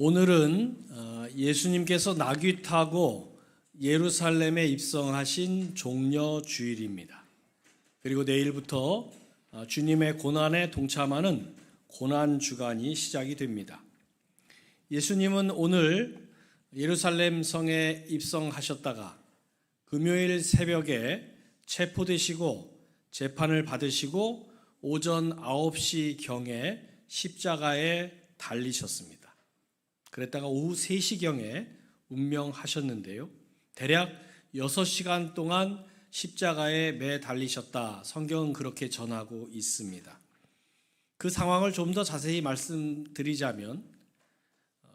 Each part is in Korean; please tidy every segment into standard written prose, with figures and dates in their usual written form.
오늘은 예수님께서 나귀 타고 예루살렘에 입성하신 종려 주일입니다. 그리고 내일부터 주님의 고난에 동참하는 고난 주간이 시작이 됩니다. 예수님은 오늘 예루살렘 성에 입성하셨다가 금요일 새벽에 체포되시고 재판을 받으시고 오전 9시경에 십자가에 달리셨습니다. 그랬다가 오후 3시경에 운명하셨는데요. 대략 6시간 동안 십자가에 매 달리셨다. 성경은 그렇게 전하고 있습니다. 그 상황을 좀 더 자세히 말씀드리자면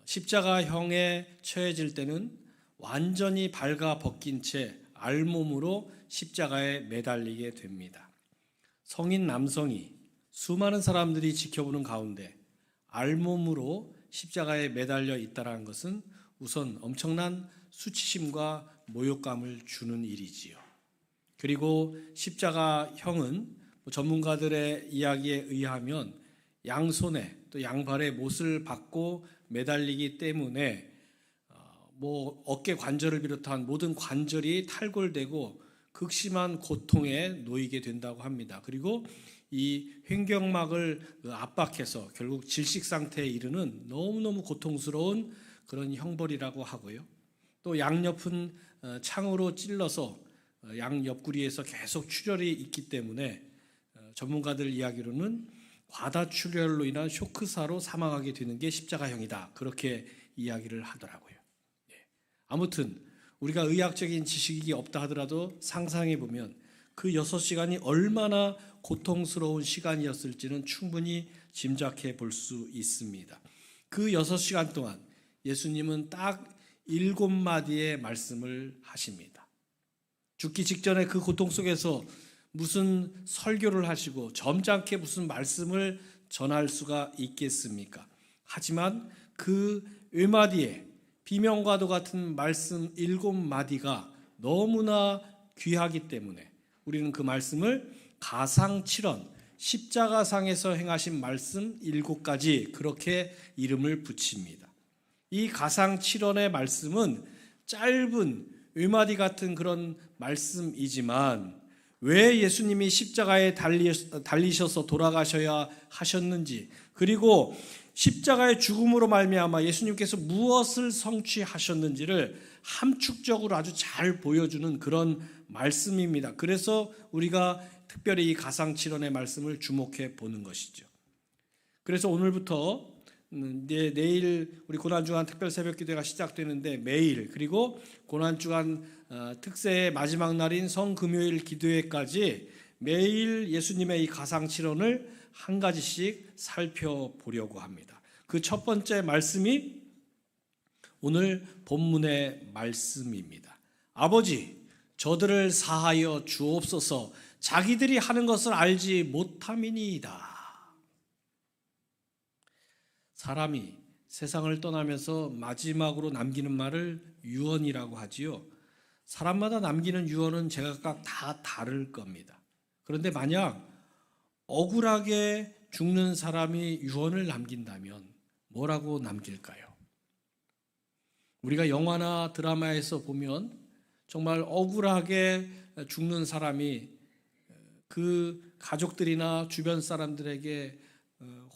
십자가형에 처해질 때는 완전히 발가 벗긴 채 알몸으로 십자가에 매달리게 됩니다. 성인 남성이 수많은 사람들이 지켜보는 가운데 알몸으로 십자가에 매달려 있다는 것은 우선 엄청난 수치심과 모욕감을 주는 일이지요. 그리고 십자가형은 전문가들의 이야기에 의하면 양손에 또 양발에 못을 박고 매달리기 때문에 어깨 관절을 비롯한 모든 관절이 탈골되고 극심한 고통에 놓이게 된다고 합니다. 그리고 이 횡격막을 압박해서 결국 질식 상태에 이르는 너무너무 고통스러운 그런 형벌이라고 하고요. 또 양옆은 창으로 찔러서 양 옆구리에서 계속 출혈이 있기 때문에 전문가들 이야기로는 과다출혈로 인한 쇼크사로 사망하게 되는 게 십자가형이다. 그렇게 이야기를 하더라고요. 아무튼 우리가 의학적인 지식이 없다 하더라도 상상해 보면 그 6시간이 얼마나 고통스러운 시간이었을지는 충분히 짐작해 볼 수 있습니다. 그 6시간 동안 예수님은 딱 7마디의 말씀을 하십니다. 죽기 직전에 그 고통 속에서 무슨 설교를 하시고 점잖게 무슨 말씀을 전할 수가 있겠습니까? 하지만 그 외마디에 비명과도 같은 말씀 7마디가 너무나 귀하기 때문에 우리는 그 말씀을 가상칠언, 십자가상에서 행하신 말씀 7가지 그렇게 이름을 붙입니다. 이 가상칠언의 말씀은 짧은 외마디 같은 그런 말씀이지만 왜 예수님이 십자가에 달리셔서 돌아가셔야 하셨는지, 그리고 십자가의 죽음으로 말미암아 예수님께서 무엇을 성취하셨는지를 함축적으로 아주 잘 보여주는 그런 말씀입니다. 그래서 우리가 특별히 이 가상칠언의 말씀을 주목해 보는 것이죠. 그래서 오늘부터 내일 우리 고난주간 특별 새벽기도가 시작되는데 매일, 그리고 고난주간 특세의 마지막 날인 성금요일 기도회까지 매일 예수님의 이 가상칠언을 한 가지씩 살펴보려고 합니다. 그 첫 번째 말씀이 오늘 본문의 말씀입니다. 아버지, 저들을 사하여 주옵소서. 자기들이 하는 것을 알지 못함이니이다. 사람이 세상을 떠나면서 마지막으로 남기는 말을 유언이라고 하지요. 사람마다 남기는 유언은 제각각 다 다를 겁니다. 그런데 만약 억울하게 죽는 사람이 유언을 남긴다면 뭐라고 남길까요? 우리가 영화나 드라마에서 보면 정말 억울하게 죽는 사람이 그 가족들이나 주변 사람들에게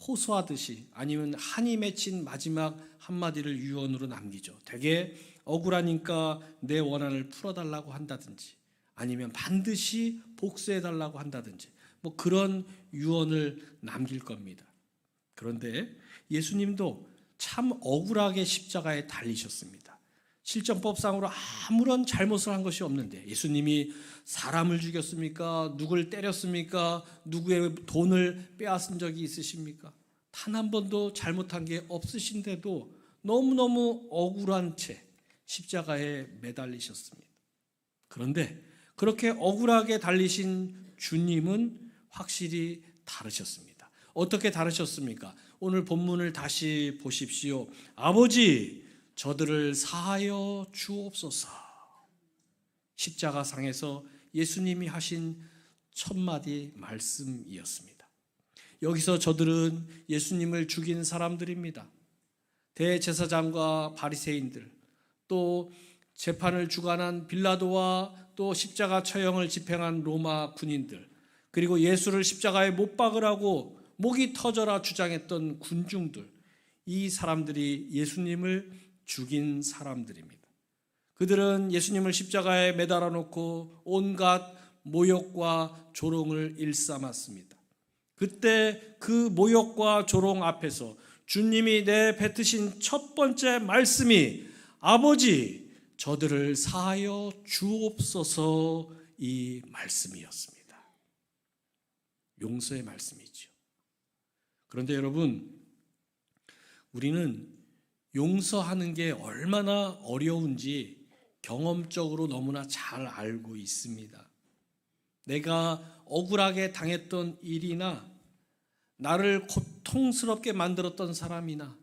호소하듯이 아니면 한이 맺힌 마지막 한마디를 유언으로 남기죠. 되게 억울하니까 내 원한을 풀어달라고 한다든지 아니면 반드시 복수해달라고 한다든지 그런 유언을 남길 겁니다. 그런데 예수님도 참 억울하게 십자가에 달리셨습니다. 실정법상으로 아무런 잘못을 한 것이 없는데 예수님이 사람을 죽였습니까? 누굴 때렸습니까? 누구의 돈을 빼앗은 적이 있으십니까? 단 한 번도 잘못한 게 없으신데도 너무너무 억울한 채 십자가에 매달리셨습니다. 그런데 그렇게 억울하게 달리신 주님은 확실히 다르셨습니다. 어떻게 다르셨습니까? 오늘 본문을 다시 보십시오. 아버지, 저들을 사하여 주옵소서. 십자가상에서 예수님이 하신 첫 마디 말씀이었습니다. 여기서 저들은 예수님을 죽인 사람들입니다. 대제사장과 바리새인들, 또 재판을 주관한 빌라도와 또 십자가 처형을 집행한 로마 군인들, 그리고 예수를 십자가에 못 박으라고 목이 터져라 주장했던 군중들, 이 사람들이 예수님을 죽인 사람들입니다. 그들은 예수님을 십자가에 매달아 놓고 온갖 모욕과 조롱을 일삼았습니다. 그때 그 모욕과 조롱 앞에서 주님이 내뱉으신 첫 번째 말씀이 아버지 저들을 사하여 주옵소서, 이 말씀이었습니다. 용서의 말씀이죠. 그런데 여러분, 우리는 용서하는 게 얼마나 어려운지 경험적으로 너무나 잘 알고 있습니다. 내가 억울하게 당했던 일이나 나를 고통스럽게 만들었던 사람이나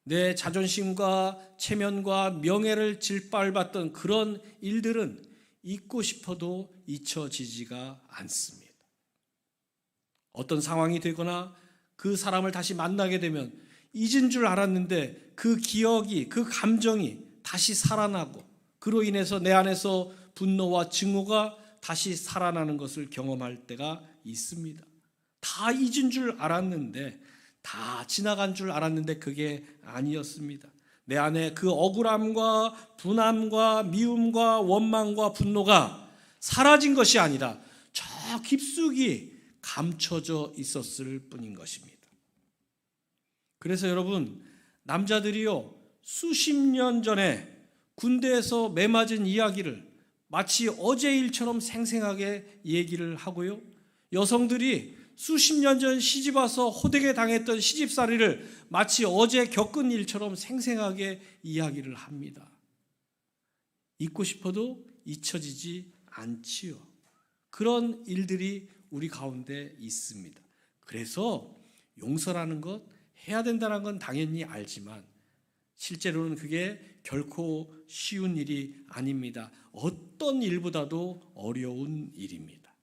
내 자존심과 체면과 명예를 짓밟았던 그런 일들은 잊고 싶어도 잊혀지지가 않습니다. 어떤 상황이 되거나 그 사람을 다시 만나게 되면 잊은 줄 알았는데 그 기억이, 그 감정이 다시 살아나고 그로 인해서 내 안에서 분노와 증오가 다시 살아나는 것을 경험할 때가 있습니다. 다 잊은 줄 알았는데, 다 지나간 줄 알았는데 그게 아니었습니다. 내 안에 그 억울함과 분함과 미움과 원망과 분노가 사라진 것이 아니라 저 깊숙이 감춰져 있었을 뿐인 것입니다. 그래서 여러분, 남자들이요, 수십 년 전에 군대에서 매맞은 이야기를 마치 어제 일처럼 생생하게 얘기를 하고요, 여성들이 수십 년 전 시집와서 호되게 당했던 시집살이를 마치 어제 겪은 일처럼 생생하게 이야기를 합니다. 잊고 싶어도 잊혀지지 않지요. 그런 일들이 우리 가운데 있습니다. 그래서 용서라는 것, 해야 된다는 건 당연히 알지만 실제로는 그게 결코 쉬운 일이 아닙니다. 어떤 일보다도 어려운 일입니다.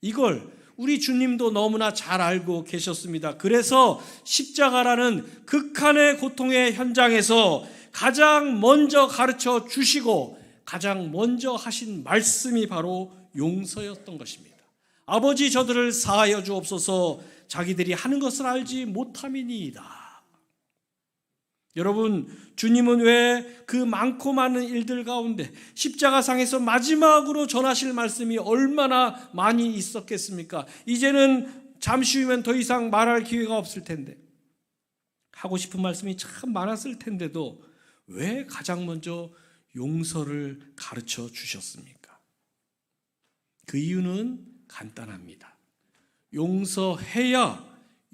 이걸 우리 주님도 너무나 잘 알고 계셨습니다. 그래서 십자가라는 극한의 고통의 현장에서 가장 먼저 가르쳐 주시고 가장 먼저 하신 말씀이 바로 용서였던 것입니다. 아버지 저들을 사하여 주옵소서, 자기들이 하는 것을 알지 못함이니이다. 여러분, 주님은 왜 그 많고 많은 일들 가운데 십자가상에서 마지막으로 전하실 말씀이 얼마나 많이 있었겠습니까? 이제는 잠시 후면 더 이상 말할 기회가 없을 텐데, 하고 싶은 말씀이 참 많았을 텐데도 왜 가장 먼저 용서를 가르쳐 주셨습니까? 그 이유는 간단합니다. 용서해야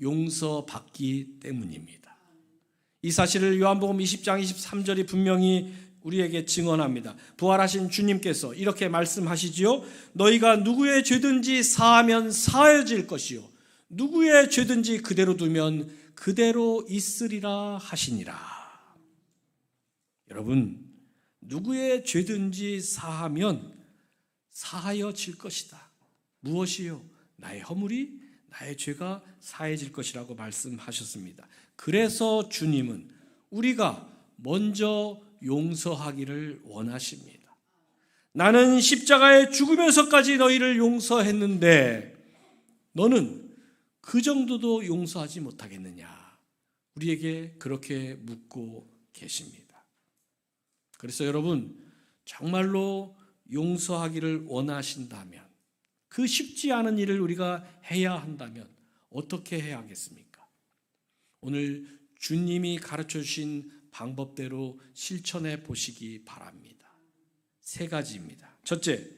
용서받기 때문입니다. 이 사실을 요한복음 20장 23절이 분명히 우리에게 증언합니다. 부활하신 주님께서 이렇게 말씀하시지요. 너희가 누구의 죄든지 사하면 사해질 것이요 누구의 죄든지 그대로 두면 그대로 있으리라 하시니라. 여러분, 누구의 죄든지 사하면 사하여질 것이다. 무엇이요? 나의 허물이, 나의 죄가 사해질 것이라고 말씀하셨습니다. 그래서 주님은 우리가 먼저 용서하기를 원하십니다. 나는 십자가에 죽으면서까지 너희를 용서했는데 너는 그 정도도 용서하지 못하겠느냐? 우리에게 그렇게 묻고 계십니다. 그래서 여러분, 정말로 용서하기를 원하신다면, 그 쉽지 않은 일을 우리가 해야 한다면 어떻게 해야 하겠습니까? 오늘 주님이 가르쳐 주신 방법대로 실천해 보시기 바랍니다. 3가지입니다. 첫째,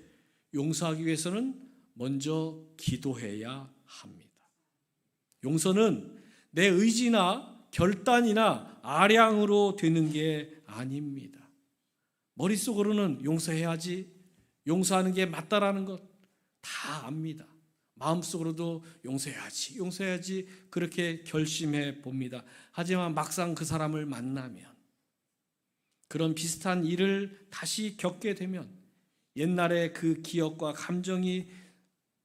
용서하기 위해서는 먼저 기도해야 합니다. 용서는 내 의지나 결단이나 아량으로 되는 게 아닙니다. 머릿속으로는 용서해야지, 용서하는 게 맞다라는 것 다 압니다. 마음속으로도 용서해야지 그렇게 결심해 봅니다. 하지만 막상 그 사람을 만나면, 그런 비슷한 일을 다시 겪게 되면 옛날의 그 기억과 감정이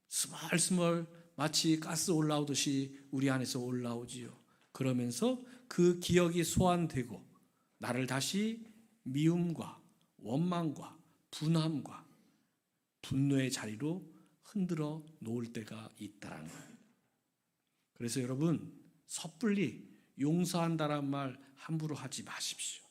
스멀스멀 마치 가스 올라오듯이 우리 안에서 올라오지요. 그러면서 그 기억이 소환되고 나를 다시 미움과 원망과 분함과 분노의 자리로 흔들어 놓을 때가 있다는 거예요. 그래서 여러분, 섣불리 용서한다란 말 함부로 하지 마십시오.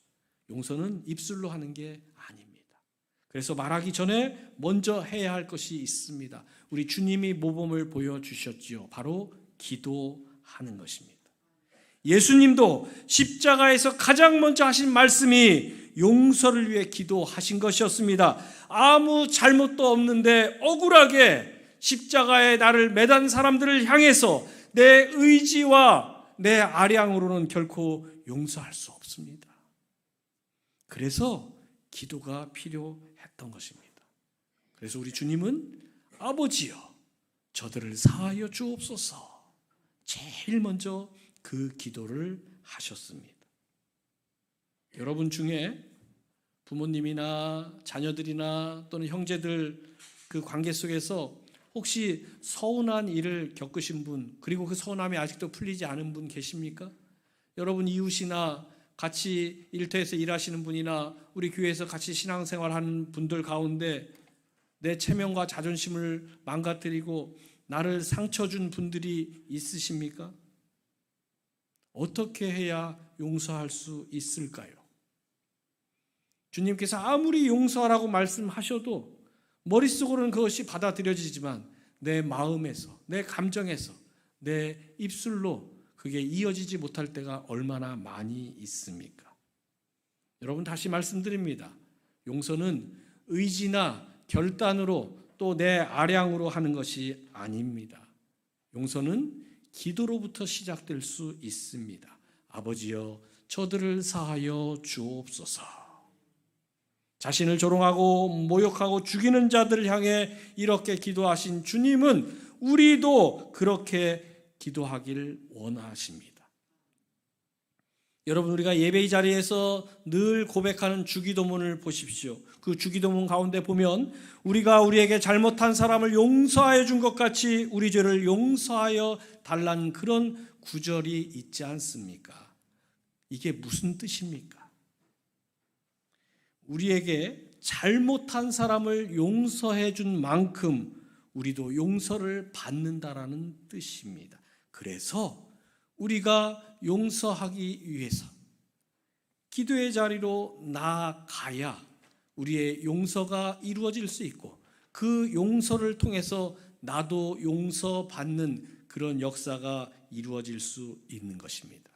용서는 입술로 하는 게 아닙니다. 그래서 말하기 전에 먼저 해야 할 것이 있습니다. 우리 주님이 모범을 보여주셨지요. 바로 기도하는 것입니다. 예수님도 십자가에서 가장 먼저 하신 말씀이 용서를 위해 기도하신 것이었습니다. 아무 잘못도 없는데 억울하게 십자가에 나를 매단 사람들을 향해서 내 의지와 내 아량으로는 결코 용서할 수 없습니다. 그래서 기도가 필요했던 것입니다. 그래서 우리 주님은 아버지여 저들을 사하여 주옵소서, 제일 먼저 그 기도를 하셨습니다. 여러분 중에 부모님이나 자녀들이나 또는 형제들 그 관계 속에서 혹시 서운한 일을 겪으신 분, 그리고 그 서운함이 아직도 풀리지 않은 분 계십니까? 여러분 이웃이나 같이 일터에서 일하시는 분이나 우리 교회에서 같이 신앙생활하는 분들 가운데 내 체면과 자존심을 망가뜨리고 나를 상처 준 분들이 있으십니까? 어떻게 해야 용서할 수 있을까요? 주님께서 아무리 용서하라고 말씀하셔도 머릿속으로는 그것이 받아들여지지만 내 마음에서, 내 감정에서, 내 입술로 그게 이어지지 못할 때가 얼마나 많이 있습니까? 여러분 다시 말씀드립니다. 용서는 의지나 결단으로 또 내 아량으로 하는 것이 아닙니다. 용서는 기도로부터 시작될 수 있습니다. 아버지여 저들을 사하여 주옵소서. 자신을 조롱하고 모욕하고 죽이는 자들을 향해 이렇게 기도하신 주님은 우리도 그렇게 기도하길 원하십니다. 여러분 우리가 예배의 자리에서 늘 고백하는 주기도문을 보십시오. 그 주기도문 가운데 보면 우리가 우리에게 잘못한 사람을 용서하여 준 것 같이 우리 죄를 용서하여 달라는 그런 구절이 있지 않습니까? 이게 무슨 뜻입니까? 우리에게 잘못한 사람을 용서해 준 만큼 우리도 용서를 받는다라는 뜻입니다. 그래서 우리가 용서하기 위해서 기도의 자리로 나아가야 우리의 용서가 이루어질 수 있고 그 용서를 통해서 나도 용서받는 그런 역사가 이루어질 수 있는 것입니다.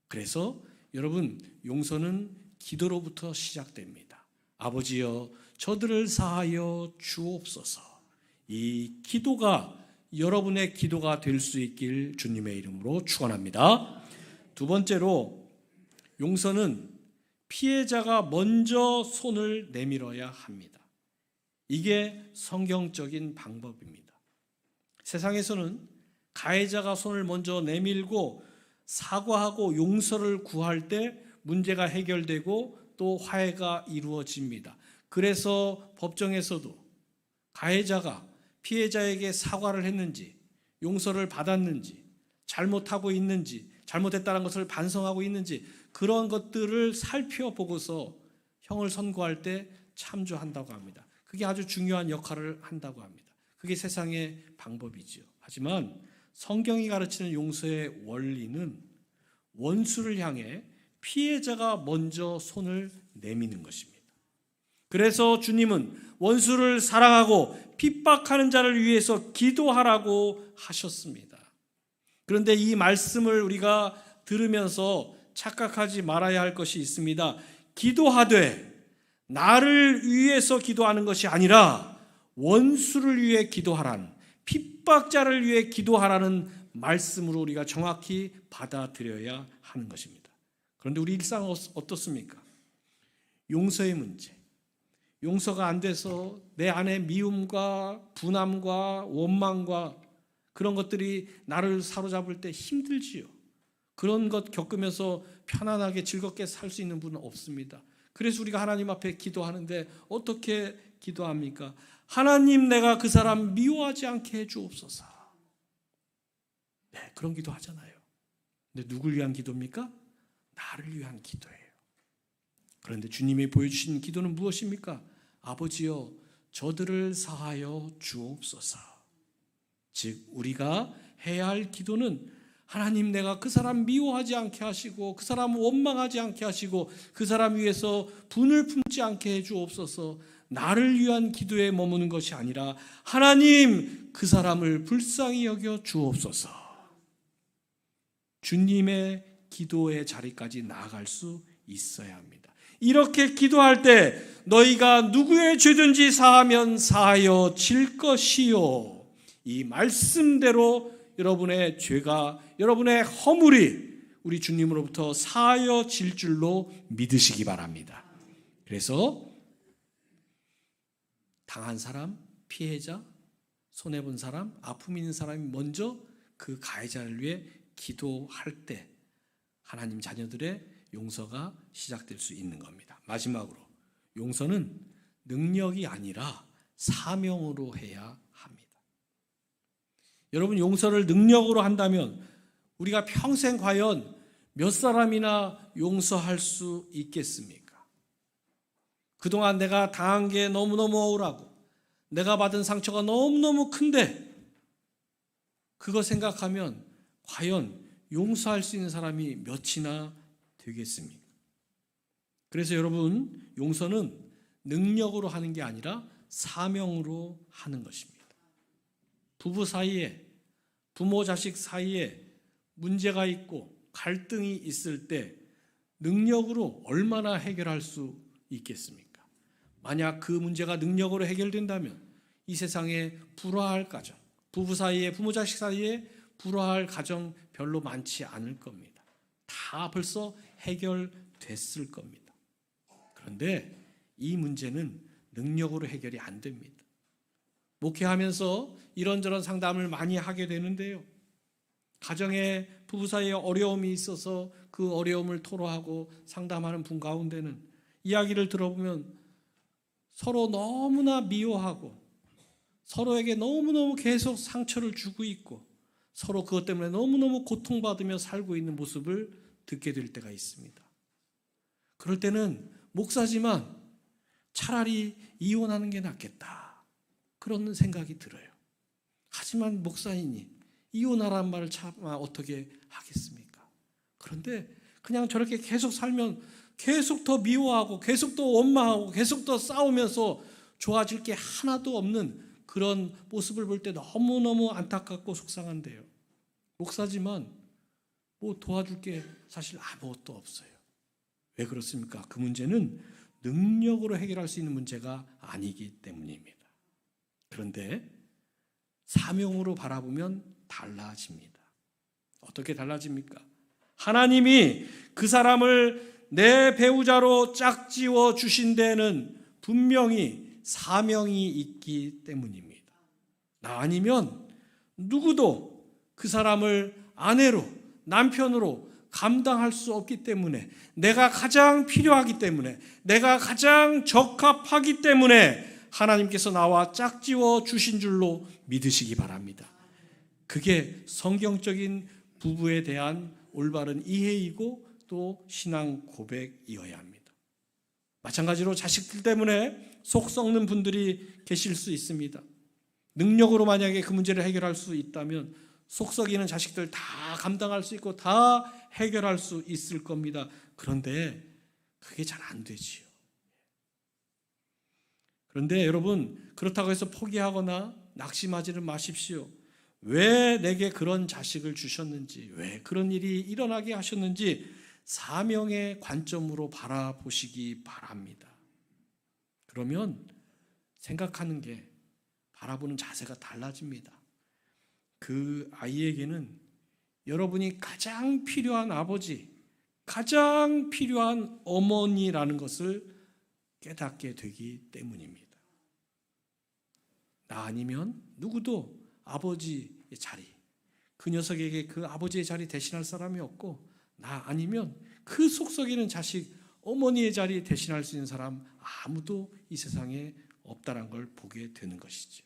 그래서 여러분 용서는 기도로부터 시작됩니다. 아버지여 저들을 사하여 주옵소서. 이 기도가 여러분의 기도가 될 수 있길 주님의 이름으로 축원합니다. 두 번째로 용서는 피해자가 먼저 손을 내밀어야 합니다. 이게 성경적인 방법입니다. 세상에서는 가해자가 손을 먼저 내밀고 사과하고 용서를 구할 때 문제가 해결되고 또 화해가 이루어집니다. 그래서 법정에서도 가해자가 피해자에게 사과를 했는지, 용서를 받았는지, 잘못하고 있는지, 잘못했다는 것을 반성하고 있는지 그런 것들을 살펴보고서 형을 선고할 때 참조한다고 합니다. 그게 아주 중요한 역할을 한다고 합니다. 그게 세상의 방법이죠. 하지만 성경이 가르치는 용서의 원리는 원수를 향해 피해자가 먼저 손을 내미는 것입니다. 그래서 주님은 원수를 사랑하고 핍박하는 자를 위해서 기도하라고 하셨습니다. 그런데 이 말씀을 우리가 들으면서 착각하지 말아야 할 것이 있습니다. 기도하되 나를 위해서 기도하는 것이 아니라 원수를 위해 기도하라는, 핍박자를 위해 기도하라는 말씀으로 우리가 정확히 받아들여야 하는 것입니다. 그런데 우리 일상은 어떻습니까? 용서의 문제, 용서가 안 돼서 내 안에 미움과 분함과 원망과 그런 것들이 나를 사로잡을 때 힘들지요. 그런 것 겪으면서 편안하게 즐겁게 살 수 있는 분은 없습니다. 그래서 우리가 하나님 앞에 기도하는데 어떻게 기도합니까? 하나님 내가 그 사람 미워하지 않게 해주옵소서. 네, 그런 기도 하잖아요. 근데 누굴 위한 기도입니까? 나를 위한 기도예요. 그런데 주님이 보여주신 기도는 무엇입니까? 아버지여 저들을 사하여 주옵소서. 즉 우리가 해야 할 기도는 하나님, 내가 그 사람 미워하지 않게 하시고 그 사람 원망하지 않게 하시고 그 사람 위해서 분을 품지 않게 해 주옵소서. 나를 위한 기도에 머무는 것이 아니라 하나님, 그 사람을 불쌍히 여겨 주옵소서. 주님의 기도의 자리까지 나아갈 수 있어야 합니다. 이렇게 기도할 때 너희가 누구의 죄든지 사하면 사하여 질 것이요. 이 말씀대로 여러분의 죄가, 여러분의 허물이 우리 주님으로부터 사하여 질 줄로 믿으시기 바랍니다. 그래서 당한 사람, 피해자, 손해본 사람, 아픔 있는 사람이 먼저 그 가해자를 위해 기도할 때 하나님 자녀들의 용서가 시작될 수 있는 겁니다. 마지막으로 용서는 능력이 아니라 사명으로 해야 합니다. 여러분, 용서를 능력으로 한다면 우리가 평생 과연 몇 사람이나 용서할 수 있겠습니까? 그동안 내가 당한 게 너무너무 억울하고 내가 받은 상처가 너무너무 큰데 그거 생각하면 과연 용서할 수 있는 사람이 몇이나 되겠습니까? 그래서 여러분, 용서는 능력으로 하는 게 아니라 사명으로 하는 것입니다. 부부 사이에, 부모 자식 사이에 문제가 있고 갈등이 있을 때 능력으로 얼마나 해결할 수 있겠습니까? 만약 그 문제가 능력으로 해결된다면 이 세상에 불화할 가정, 부부 사이에, 부모 자식 사이에 불화할 가정 별로 많지 않을 겁니다. 다 벌써 해결됐을 겁니다. 그런데 이 문제는 능력으로 해결이 안 됩니다. 목회하면서 이런저런 상담을 많이 하게 되는데요. 가정에, 부부 사이에 어려움이 있어서 그 어려움을 토로하고 상담하는 분 가운데는 이야기를 들어보면 서로 너무나 미워하고 서로에게 너무너무 계속 상처를 주고 있고 서로 그것 때문에 너무너무 고통받으며 살고 있는 모습을 듣게 될 때가 있습니다. 그럴 때는 목사지만 차라리 이혼하는 게 낫겠다, 그런 생각이 들어요. 하지만 목사이니 이혼하라는 말을 차마 어떻게 하겠습니까? 그런데 그냥 저렇게 계속 살면 계속 더 미워하고 계속 더 원망하고 계속 더 싸우면서 좋아질 게 하나도 없는 그런 모습을 볼 때 너무너무 안타깝고 속상한데요. 목사지만 뭐 도와줄 게 사실 아무것도 없어요. 왜 그렇습니까? 그 문제는 능력으로 해결할 수 있는 문제가 아니기 때문입니다. 그런데 사명으로 바라보면 달라집니다. 어떻게 달라집니까? 하나님이 그 사람을 내 배우자로 짝지어 주신 데는 분명히 사명이 있기 때문입니다. 나 아니면 누구도 그 사람을 아내로, 남편으로 감당할 수 없기 때문에, 내가 가장 필요하기 때문에, 내가 가장 적합하기 때문에 하나님께서 나와 짝지어 주신 줄로 믿으시기 바랍니다. 그게 성경적인 부부에 대한 올바른 이해이고 또 신앙 고백이어야 합니다. 마찬가지로 자식들 때문에 속 썩는 분들이 계실 수 있습니다. 능력으로 만약에 그 문제를 해결할 수 있다면 속 썩이는 자식들 다 감당할 수 있고 다 해결할 수 있을 겁니다. 그런데 그게 잘 안 되지요. 그런데 여러분, 그렇다고 해서 포기하거나 낙심하지는 마십시오. 왜 내게 그런 자식을 주셨는지, 왜 그런 일이 일어나게 하셨는지 사명의 관점으로 바라보시기 바랍니다. 그러면 생각하는 게, 바라보는 자세가 달라집니다. 그 아이에게는 여러분이 가장 필요한 아버지, 가장 필요한 어머니라는 것을 깨닫게 되기 때문입니다. 나 아니면 누구도 아버지의 자리, 그 녀석에게 그 아버지의 자리 대신할 사람이 없고, 나 아니면 그 속썩이는 자식, 어머니의 자리 대신할 수 있는 사람 아무도 이 세상에 없다는 걸 보게 되는 것이죠.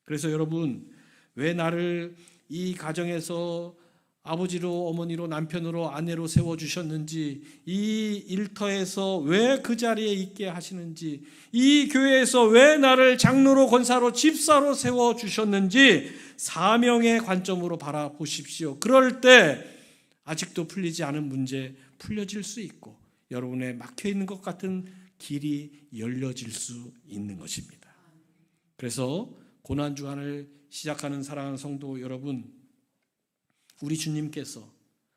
그래서 여러분, 왜 나를 이 가정에서 아버지로 어머니로 남편으로 아내로 세워주셨는지, 이 일터에서 왜 그 자리에 있게 하시는지, 이 교회에서 왜 나를 장로로 권사로 집사로 세워주셨는지 사명의 관점으로 바라보십시오. 그럴 때 아직도 풀리지 않은 문제 풀려질 수 있고, 여러분의 막혀있는 것 같은 길이 열려질 수 있는 것입니다. 그래서 고난주간을 시작하는 사랑하는 성도 여러분, 우리 주님께서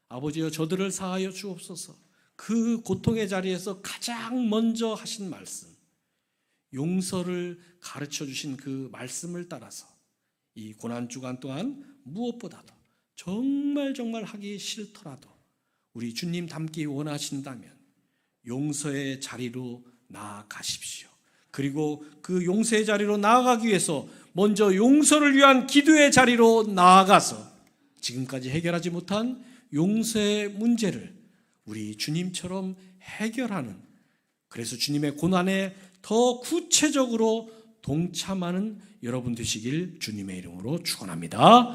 아버지여 저들을 사하여 주옵소서, 그 고통의 자리에서 가장 먼저 하신 말씀, 용서를 가르쳐 주신 그 말씀을 따라서 이 고난주간 또한 무엇보다도 정말 하기 싫더라도 우리 주님 닮기 원하신다면 용서의 자리로 나아가십시오. 그리고 그 용서의 자리로 나아가기 위해서 먼저 용서를 위한 기도의 자리로 나아가서 지금까지 해결하지 못한 용서의 문제를 우리 주님처럼 해결하는, 그래서 주님의 고난에 더 구체적으로 동참하는 여러분 되시길 주님의 이름으로 축원합니다.